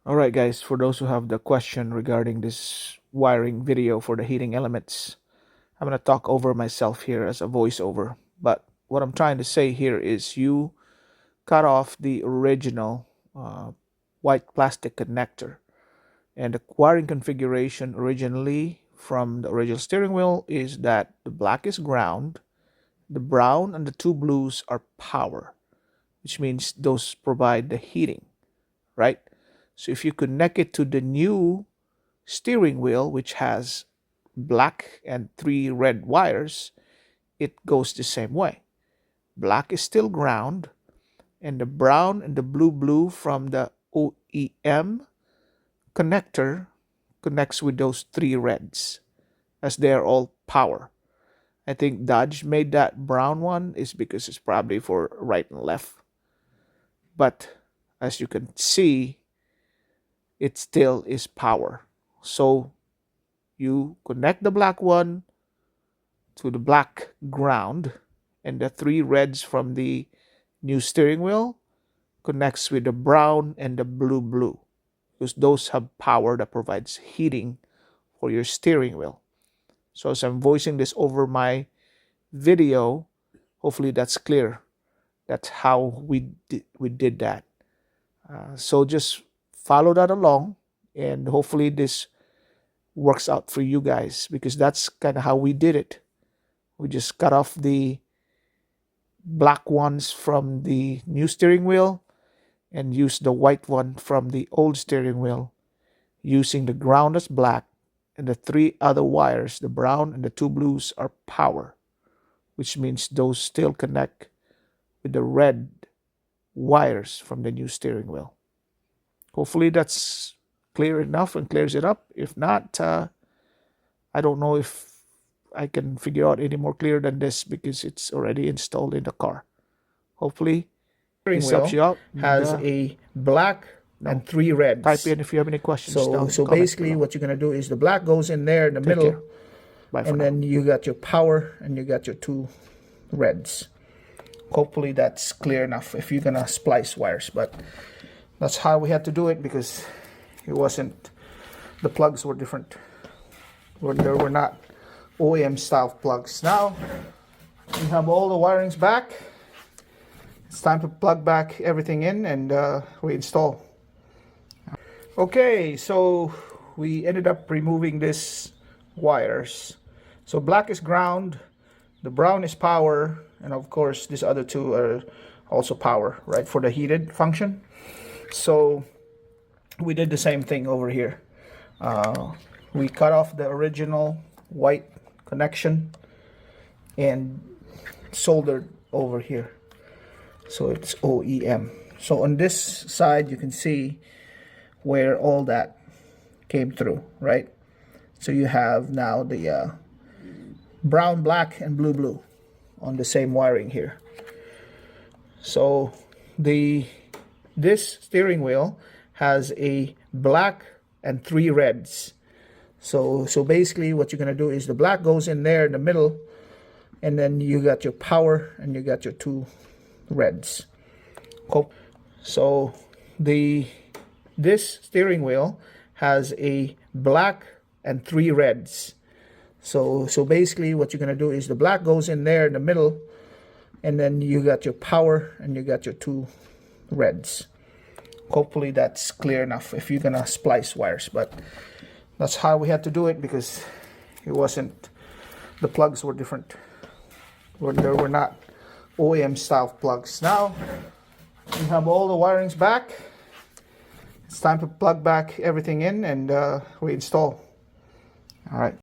Alright guys, for those who have the question regarding this wiring video for the heating elements, I'm going to talk over myself here as a voiceover. But what I'm trying to say here is you cut off the original white plastic connector. And the wiring configuration originally from the original steering wheel is that the black is ground, the brown and the two blues are power, which means those provide the heating, right? So if you connect it to the new steering wheel, which has black and three red wires, it goes the same way. Black is still ground, and the brown and the blue from the OEM connector connects with those three reds, as they are all power. I think Dodge made that brown one is because it's probably for right and left. But as you can see, it still is power. So you connect the black one to the black ground, and the three reds from the new steering wheel connects with the brown and the blue, because those have power that provides heating for your steering wheel. So as I'm voicing this over my video, hopefully that's clear. That's how we did that. So just follow that along, and hopefully this works out for you guys, because that's kind of how we did it. We just cut off the black ones from the new steering wheel and used the white one from the old steering wheel, using the ground as black, and the three other wires, the brown and the two blues, are power, which means those still connect with the red wires from the new steering wheel. Hopefully that's clear enough and clears it up. If not, I don't know if I can figure out any more clear than this, because it's already installed in the car. Hopefully this helps you out. Has a black and three reds. Type in if you have any questions. So basically what you're going to do is the black goes in there in the middle. Bye for and now. Then you got your power and you got your two reds. Hopefully that's clear enough if you're going to splice wires. But that's how we had to do it, because it wasn't, the plugs were different. There were not OEM style plugs. Now we have all the wirings back. It's time to plug back everything in and reinstall. Okay, so we ended up removing these wires. So black is ground, the brown is power, and of course these other two are also power, right, for the heated function. So we did the same thing over here. We cut off the original white connection and soldered over here, so it's OEM. So on this side you can see where all that came through, right? So you have now the brown, black, and blue on the same wiring here. So this steering wheel has a black and three reds. So basically what you're going to do is the black goes in there in the middle, and then you got your power and you got your two reds. So this steering wheel has a black and three reds. So basically what you're going to do is the black goes in there in the middle, and then you got your power and you got your two reds. Hopefully that's clear enough if you're going to splice wires. But that's how we had to do it, because it wasn't, the plugs were different. There were not OEM style plugs. Now we have all the wirings back. It's time to plug back everything in and reinstall. All right.